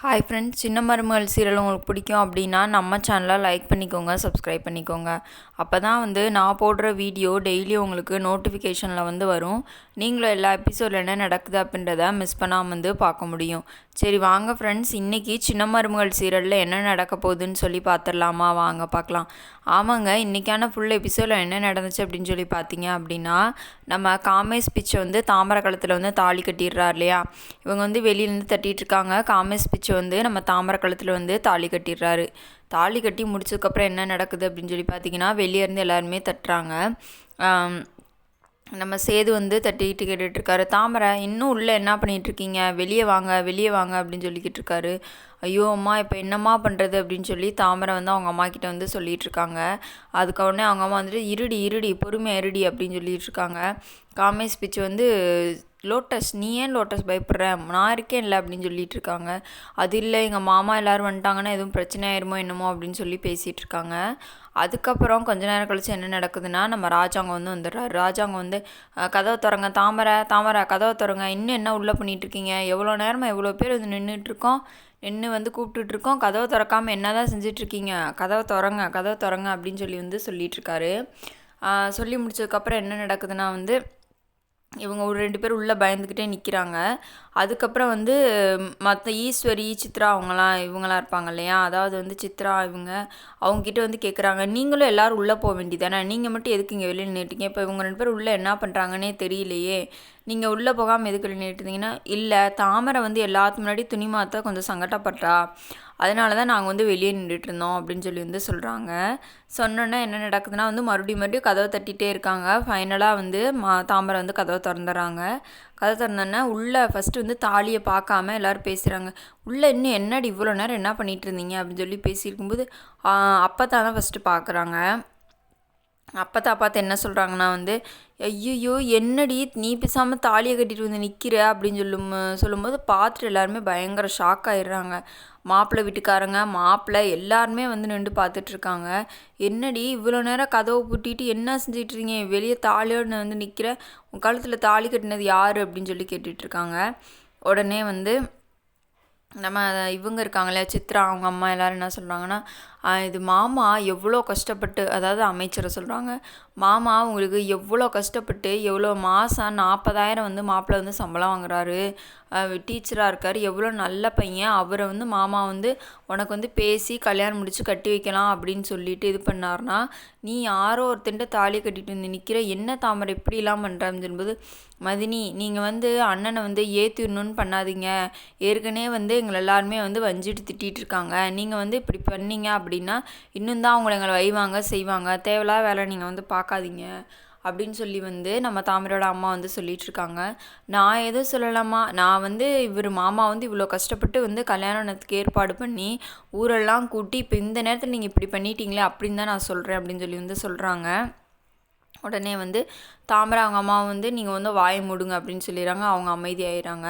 Hi friends, சின்ன மருமகள் serial உங்களுக்கு பிடிக்கும் அப்படின்னா நம்ம சேனலை லைக் பண்ணிக்கோங்க, சப்ஸ்கிரைப் பண்ணிக்கோங்க. அப்போ தான் நான் போடுற வீடியோ டெய்லி உங்களுக்கு நோட்டிஃபிகேஷனில் வரும். நீங்களும் எல்லா எபிசோடில் என்ன நடக்குது அப்படின்றத மிஸ் பண்ணாமல் பார்க்க முடியும். சரி வாங்க ஃப்ரெண்ட்ஸ், இன்றைக்கி சின்ன மருமகள் சீரியலில் என்ன நடக்க போகுதுன்னு சொல்லி பார்த்துடலாமா? வாங்க பார்க்கலாம். ஆமாங்க, இன்றைக்கான ஃபுல் எபிசோடில் என்ன நடந்துச்சு அப்படின்னு சொல்லி பார்த்தீங்க அப்படின்னா, நம்ம காமேஷ் பிச்சை தாமரை கழுத்தில் தாலி கட்டிடுறார் இல்லையா? இவங்க வெளியிலேருந்து தட்டிகிட்ருக்காங்க. காமேஷ் பிச்சை நம்ம தாமரை கழுத்தில் தாலி கட்டிடுறாரு. தாலி கட்டி முடிச்சதுக்கப்புறம் என்ன நடக்குது அப்படின்னு சொல்லி பார்த்தீங்கன்னா, வெளியேருந்து எல்லாருமே தட்டுறாங்க. நம்ம சேது தட்டிக்கிட்டு கேட்டுட்ருக்காரு, தாமரை இன்னும் உள்ளே என்ன பண்ணிகிட்ருக்கீங்க, வெளியே வாங்க வெளியே வாங்க அப்படின்னு சொல்லிக்கிட்டு இருக்காரு. ஐயோ அம்மா, இப்போ என்னம்மா பண்ணுறது அப்படின்னு சொல்லி தாமரை அவங்க அம்மா கிட்ட சொல்லிகிட்ருக்காங்க. அதுக்கு உடனே அவங்க அம்மா இருடி இருடி பொறுமையாக இருடி அப்படின்னு சொல்லிகிட்ருக்காங்க. காமேஷ் பிச்சு லோட்டஸ், நீ ஏன் லோட்டஸ் பயப்படுற, நான் இருக்கேன் இல்லை அப்படின்னு சொல்லிட்டு இருக்காங்க. அது இல்லை, எங்கள் மாமா எல்லோரும் வந்துட்டாங்கன்னா எதுவும் பிரச்சனை ஆயிருமோ என்னமோ அப்படின்னு சொல்லி பேசிகிட்டு இருக்காங்க. அதுக்கப்புறம் கொஞ்ச நேரம் கழிச்சு என்ன நடக்குதுன்னா, நம்ம ராஜாங்க வந்துடுறாரு. ராஜாங்க கதவை திறங்க, தாமரை தாமரை கதவை திறங்க, இன்னும் என்ன உள்ளே பண்ணிகிட்ருக்கீங்க, எவ்வளோ நேரமாக எவ்வளோ பேர் நின்றுட்டுருக்கோம், நின்று கூப்பிட்டுட்ருக்கோம், கதவை திறக்காமல் என்ன தான் செஞ்சிட்ருக்கீங்க, கதவை திறங்க அப்படின்னு சொல்லி சொல்லிகிட்ருக்காரு. சொல்லி முடிச்சதுக்கப்புறம் என்ன நடக்குதுன்னா இவங்க ஒரு 2 பேர் உள்ளே பயந்துக்கிட்டே நிற்கிறாங்க. அதுக்கப்புறம் மற்ற ஈஸ்வரி, சித்ரா இவங்களாம் இருப்பாங்க இல்லையா? அதாவது சித்ரா அவங்கக்கிட்ட கேட்குறாங்க, நீங்களும் எல்லோரும் உள்ளே போக வேண்டியதானே, நீங்கள் மட்டும் எதுக்கு இங்கே வெளியில் நின்றுட்டீங்க, இப்போ இவங்க 2 பேர் உள்ளே என்ன பண்ணுறாங்கன்னே தெரியலையே, நீங்கள் உள்ளே போகாமல் எதுக்கு வெளியே நின்றுட்டீங்கன்னா, இல்லை தாமரை எல்லாத்துக்கு முன்னாடி துணி மாற்ற கொஞ்சம் சங்கடப்பட்டா, அதனால தான் நாங்கள் வெளியே நின்றுட்டு இருந்தோம் அப்படின்னு சொல்லி சொல்கிறாங்க. சொன்னோன்னே என்ன நடக்குதுன்னா மறுபடியும் கதவை தட்டிகிட்டே இருக்காங்க. ஃபைனலாக தாமரை கதவை திறந்துடுறாங்க. கதை திறந்தோன்னே உள்ளே ஃபஸ்ட்டு தாலியை பார்க்காம எல்லோரும் பேசுகிறாங்க. உள்ளே இன்னும் என்னடி இவ்வளோ நேரம் என்ன பண்ணிகிட்டு இருந்தீங்க அப்படின்னு சொல்லி பேசியிருக்கும்போது அப்பத்தான் ஃபஸ்ட்டு பார்க்குறாங்க. அப்பத்தா பார்த்து என்ன சொல்கிறாங்கன்னா ஐயோ என்னடி நீ பேசாமல் தாலியை கட்டிட்டு நிற்கிற அப்படின்னு சொல்லும்போது பார்த்துட்டு எல்லாருமே பயங்கர ஷாக் ஆகிடுறாங்க. மாப்பிள்ளை வீட்டுக்காரங்க, மாப்பிள்ளை எல்லாருமே நின்று பார்த்துட்ருக்காங்க. என்னடி இவ்வளோ நேரம் கதவை பூட்டிட்டு என்ன செஞ்சிட்ருக்கீங்க, வெளியே தாலியோடு நிற்கிற, உன் கழுத்தில் தாலி கட்டினது யார் அப்படின்னு சொல்லி கேட்டுட்ருக்காங்க. உடனே நம்ம இவங்க இருக்காங்க இல்லையா, சித்ரா அவங்க அம்மா எல்லோரும் என்ன சொல்கிறாங்கன்னா, இது மாமா எவ்வளோ கஷ்டப்பட்டு, அதாவது அமைச்சரை சொல்கிறாங்க, மாமா உங்களுக்கு எவ்வளோ கஷ்டப்பட்டு எவ்வளோ மாதம் 40,000 மாப்பிள்ளை சம்பளம் வாங்குறாரு, டீச்சராக இருக்கார், எவ்வளோ நல்ல பையன், அவரை மாமா உனக்கு பேசி கல்யாணம் முடித்து கட்டி வைக்கலாம் அப்படின்னு சொல்லிட்டு இது பண்ணார்னா, நீ யாரோ ஒருத்தன்ட்ட தாலி கட்டிட்டு நிற்கிற, என்ன தாமரை இப்படிலாம் பண்ணுறான்னு சொல்லும்போது, மதினி நீங்கள் அண்ணனை ஏற்றிடணுன்னு பண்ணாதீங்க, ஏற்கனவே எங்களை எல்லாருமே வஞ்சிட்டு திட்டிகிட்டு இருக்காங்க, நீங்கள் இப்படி பண்ணீங்க அப்படின்னா இன்னும் தான் அவங்கள எங்களை வைவாங்க செய்வாங்க, தேவையில்லாத வேலை நீங்கள் பார்க்காதீங்க அப்படின்னு சொல்லி நம்ம தாமரையோட அம்மா சொல்லிகிட்ருக்காங்க. நான் எதுவும் சொல்லலாமா, நான் இவர் மாமா இவ்வளோ கஷ்டப்பட்டு கல்யாணத்துக்கு ஏற்பாடு பண்ணி ஊரெல்லாம் கூட்டி இப்போ இந்த நேரத்தில் நீங்கள் இப்படி பண்ணிட்டீங்களே அப்படின்னு தான் நான் சொல்கிறேன் அப்படின்னு சொல்லி சொல்கிறாங்க. உடனே தாமரை அவங்க அம்மா நீங்கள் வாயை மூடுங்க அப்படின்னு சொல்லிடுறாங்க. அவங்க அமைதியாகிடுறாங்க.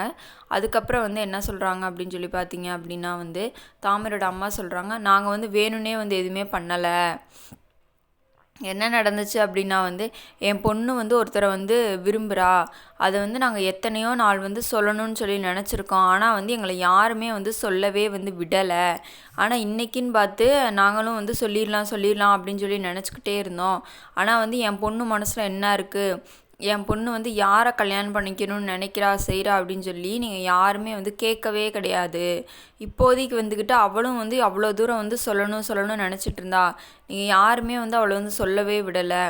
அதுக்கப்புறம் என்ன சொல்கிறாங்க அப்படின்னு சொல்லி பார்த்தீங்க அப்படின்னா தாமரையோட அம்மா சொல்கிறாங்க, நாங்கள் வேணும்னே எதுவுமே பண்ணலை, என்ன நடந்துச்சு அப்படின்னா என் பொண்ணு ஒருத்தரை விரும்புகிறா, அதை நாங்கள் எத்தனையோ நாள் சொல்லணும்னு சொல்லி நினச்சிருக்கோம், ஆனால் எங்களை யாருமே சொல்லவே விடலை, ஆனால் இன்றைக்கின்னு பார்த்து நாங்களும் சொல்லிடலாம் அப்படின்னு சொல்லி நினச்சிக்கிட்டே இருந்தோம், ஆனால் என் பொண்ணு மனசில் என்ன இருக்குது, என் பொண்ணு யாரை கல்யாணம் பண்ணிக்கணும்னு நினைக்கிறா செய்கிறா அப்படின்னு சொல்லி நீங்கள் யாருமே கேட்கவே கிடையாது, இப்போதைக்கு வந்துக்கிட்டு அவளும் அவ்வளோ தூரம் சொல்லணும்னு நினச்சிட்டு இருந்தா, நீங்கள் யாருமே அவளை சொல்லவே விடலை,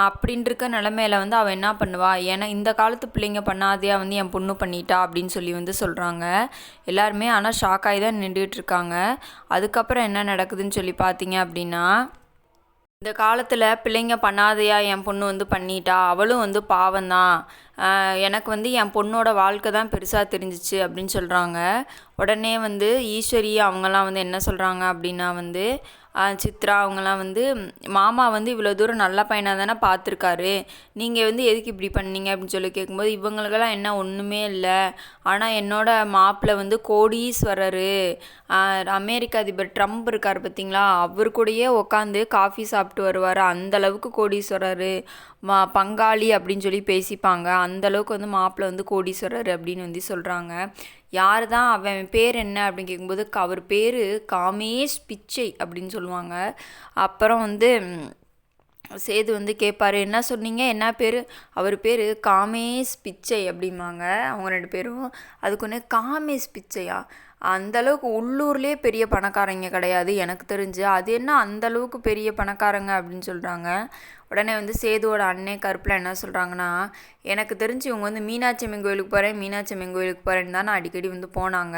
அப்படின்ட்டு நிலமையில அவள் என்ன பண்ணுவா, ஏன்னா இந்த காலத்து பிள்ளைங்க பண்ணாதையா என் பொண்ணு பண்ணிட்டா அப்படின்னு சொல்லி சொல்கிறாங்க. எல்லாருமே ஆனால் ஷாக்காகி தான் நின்றுட்டு இருக்காங்க. அதுக்கப்புறம் என்ன நடக்குதுன்னு சொல்லி பார்த்தீங்க அப்படின்னா, இந்த காலத்தில் பிள்ளைங்க பண்ணாதையா என் பொண்ணு பண்ணிட்டா, அவளும் பாவம்தான், எனக்கு என் பொண்ணோட வாழ்க்கை தான் பெருசாக தெரிஞ்சிச்சு அப்படின்னு சொல்கிறாங்க. உடனே ஈஸ்வரி அவங்கெல்லாம் என்ன சொல்கிறாங்க அப்படின்னா சித்ரா அவங்கெல்லாம் மாமா இவ்வளோ தூரம் நல்ல பையனாக தானே பார்த்துருக்காரு, நீங்கள் எதுக்கு இப்படி பண்ணீங்க அப்படின்னு சொல்லி கேட்கும்போது, இவங்களுக்கெல்லாம் என்ன ஒன்றுமே இல்லை, ஆனால் என்னோட மாப்பிள்ளை கோடீஸ்வரர், அமெரிக்க அதிபர் ட்ரம்ப் இருக்கார் பார்த்தீங்களா, அவர் கூடயே உட்காந்து காஃபி சாப்பிட்டு வருவார், அந்தளவுக்கு கோடீஸ்வரர், பங்காளி அப்படின்னு சொல்லி பேசிப்பாங்க, அந்தளவுக்கு மாப்பிள்ளை கோடீஸ்வரர் அப்படின்னு சொல்கிறாங்க. யார் தான் அவன் பேர் என்ன அப்படின்னு கேட்கும்போது அவர் பேர் காமேஷ் பிச்சை அப்படின்னு சொல்லுவாங்க. அப்புறம் வந்து சேது வந்து கேட்பாரு, என்ன சொன்னீங்க, என்ன பேர்? அவர் பேர் காமேஷ் பிச்சை அப்படிம்பாங்க அவங்க 2 பேரும். அதுக்கு ஒன்று காமேஷ் பிச்சையா? அந்தளவுக்கு உள்ளூர்லேயே பெரிய பணக்காரங்க கிடையாது எனக்கு தெரிஞ்சு, அது என்ன அந்தளவுக்கு பெரிய பணக்காரங்க அப்படின்னு சொல்கிறாங்க. உடனே வந்து சேதுவோட அண்ணே கருப்பில் என்ன சொல்கிறாங்கன்னா, எனக்கு தெரிஞ்சு இவங்க வந்து மீனாட்சி அம்மன் கோயிலுக்கு போகிறேன், மீனாட்சி அம்மன் கோயிலுக்கு போகிறேன்னு தானே அடிக்கடி வந்து போனாங்க.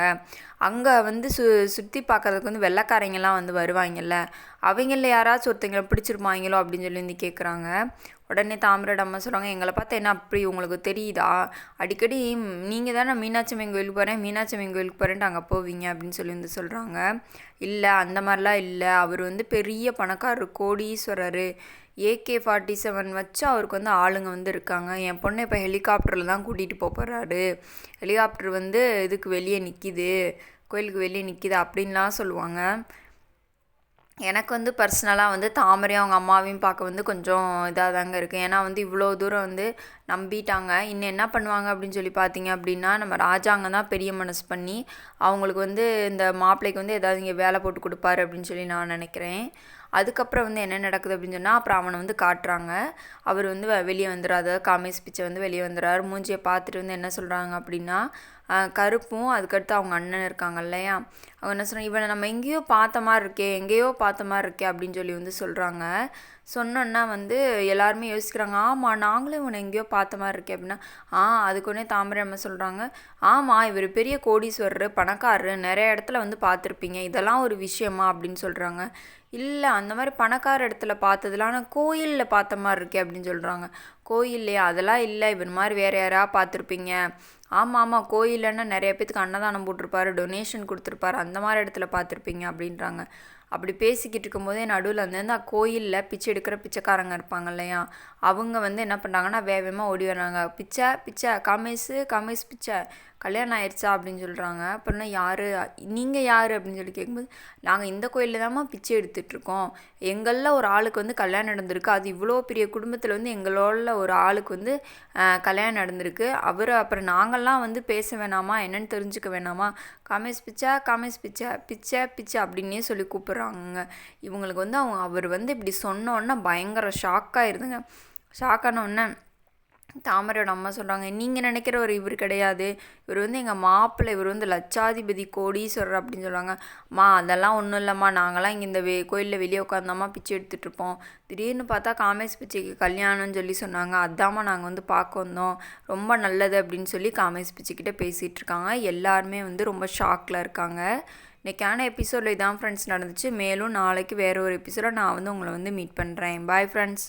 அங்கே வந்து சுற்றி பார்க்கறதுக்கு வந்து வெள்ளைக்காரங்கெல்லாம் வந்து வருவாங்கல்ல, அவங்கள யாராச்சும் ஒருத்தங்களை பிடிச்சிருப்பாங்களோ அப்படின்னு சொல்லி வந்து கேட்குறாங்க. உடனே தாமிரோட அம்மா சொல்கிறாங்க, எங்களை பார்த்தா என்ன அப்படி உங்களுக்கு தெரியுதா? அடிக்கடி நீங்கள் தானே மீனாட்சி அம்மன் கோயிலுக்கு போகிறேன், மீனாட்சி அம்மன் கோயிலுக்கு போகிறேன்ட்டு அங்கே போவீங்க அப்படின்னு சொல்லி வந்து சொல்கிறாங்க. இல்லை, அந்த மாதிரிலாம் இல்லை, அவர் வந்து பெரிய பணக்காரர், கோடீஸ்வரர், AK-47 வச்சு அவருக்கு வந்து ஆளுங்க வந்து இருக்காங்க. என் பொண்ணை இப்போ ஹெலிகாப்டரில் தான் கூட்டிகிட்டு போகிறாரு, ஹெலிகாப்டர் வந்து இதுக்கு வெளியே நிற்கிது, கோயிலுக்கு வெளியே நிற்கிது அப்படின்லாம் சொல்லுவாங்க. எனக்கு வந்து பர்சனலாக வந்து தாமரையும் அவங்க அம்மாவையும் பார்க்க வந்து கொஞ்சம் இதாக தாங்க இருக்குது. ஏன்னா வந்து இவ்வளோ தூரம் வந்து நம்பிட்டாங்க. இன்னும் என்ன பண்ணுவாங்க அப்படின்னு சொல்லி பார்த்தீங்க அப்படின்னா, நம்ம ராஜாங்க தான் பெரிய மனசு பண்ணி அவங்களுக்கு வந்து இந்த மாப்பிள்ளைக்கு வந்து ஏதாவது இங்கே வேலை போட்டு கொடுப்பாரு அப்படின்னு சொல்லி நான் நினைக்கிறேன். அதுக்கப்புறம் வந்து என்ன நடக்குது அப்படின்னு சொன்னால், அப்புறம் அவனை வந்து காட்டுறாங்க. அவர் வந்து வெளியே வந்துடுறாரு, அதாவது காமேஷ் பிச்சை வந்து வெளியே வந்துடுறாரு. மூஞ்சியை பார்த்துட்டு வந்து என்ன சொல்கிறாங்க அப்படின்னா, கருப்பும் அதுக்கடுத்து அவங்க அண்ணன் இருக்காங்க இல்லையா, அவங்க என்ன சொல்கிறாங்க, இவனை நம்ம எங்கேயோ பார்த்த மாதிரி இருக்கே அப்படின்னு சொல்லி வந்து சொல்கிறாங்க. சொன்னோன்னா வந்து எல்லாருமே யோசிக்கிறாங்க, ஆமாம் நாங்களும் இவனை எங்கேயோ பார்த்த மாதிரி இருக்கே அப்படின்னா, அதுக்கு ஒன்றே தாமரை அம்மா சொல்கிறாங்க, ஆமாம் இவர் பெரிய கோடீஸ்வரர், பணக்காரரு, நிறைய இடத்துல வந்து பார்த்துருப்பீங்க, இதெல்லாம் ஒரு விஷயமா அப்படின்னு சொல்கிறாங்க. இல்லை, அந்த மாதிரி பணக்கார இடத்துல பார்த்ததுலாம் ஆனால் கோயிலில் பார்த்த மாதிரி இருக்கே அப்படின்னு சொல்கிறாங்க. கோயில்லையா? அதெல்லாம் இல்லை, இவர் மாதிரி வேறு யாராவது பார்த்துருப்பீங்க. ஆமாம் கோயிலன்னா நிறைய பேத்துக்கு அன்னதானம் போட்டிருப்பாரு, டொனேஷன் கொடுத்துருப்பாரு, அந்த மாதிரி இடத்துல பார்த்துருப்பீங்க அப்படின்றாங்க. அப்படி பேசிக்கிட்டு இருக்கும்போதே நடுவில் வந்து அந்த கோயிலில் பிச்சை எடுக்கிற பிச்சைக்காரங்க இருப்பாங்க இல்லையா, அவங்க வந்து என்ன பண்ணுறாங்கன்னா வேகமாக ஓடி வர்றாங்க. பிச்சை காமேஷ் பிச்சை கல்யாணம் ஆயிடுச்சா அப்படின்னு சொல்கிறாங்க. அப்புறம் யார், நீங்கள் யார் அப்படின்னு சொல்லி கேட்கும்போது, நாங்கள் இந்த கோயிலில் தான்மா பிச்சை எடுத்துகிட்ருக்கோம், எங்களில் ஒரு ஆளுக்கு வந்து கல்யாணம் நடந்திருக்கு, அது இவ்வளோ பெரிய குடும்பத்தில் வந்து எங்களோட ஒரு ஆளுக்கு வந்து கல்யாணம் நடந்திருக்கு, அப்புறம் நாங்கள்லாம் வந்து பேச வேணாமா, என்னென்னு தெரிஞ்சுக்க வேணாமா, காமேஷ் பிச்சை அப்படின்னே சொல்லி கூப்பிட்றாங்க. இவங்களுக்கு வந்து அவர் வந்து இப்படி சொன்னோன்னா பயங்கர ஷாக்காயிருதுங்க. ஷாக்கானோடனே தாமரையோட அம்மா சொல்கிறாங்க, நீங்கள் நினைக்கிற ஒரு இவர் கிடையாது, இவர் வந்து எங்கள் மாப்பிள்ளை, இவர் வந்து லட்சாதிபதி கோடீஸ்வரர் அப்படின்னு சொல்கிறாங்க. அதெல்லாம் ஒன்றும் இல்லைம்மா, நாங்களாம் இங்கே இந்த கோயிலில் வெளியே உட்காந்தாம்மா பிச்சை எடுத்துகிட்ருப்போம், திடீர்னு பார்த்தா காமேஷ் பிச்சைக்கு கல்யாணம்னு சொல்லி சொன்னாங்க, அதாம்மா நாங்கள் வந்து பார்க்க வந்தோம், ரொம்ப நல்லது அப்படின்னு சொல்லி காமேஷ் பிச்சைக்கிட்ட பேசிகிட்டு இருக்காங்க. எல்லாருமே வந்து ரொம்ப ஷாக்கில் இருக்காங்க. இன்றைக்கான எபிசோடில் இதான் ஃப்ரெண்ட்ஸ் நடந்துச்சு. மேலும் நாளைக்கு வேறு ஒரு எபிசோட நான் வந்து உங்களை வந்து மீட் பண்ணுறேன். Bye friends.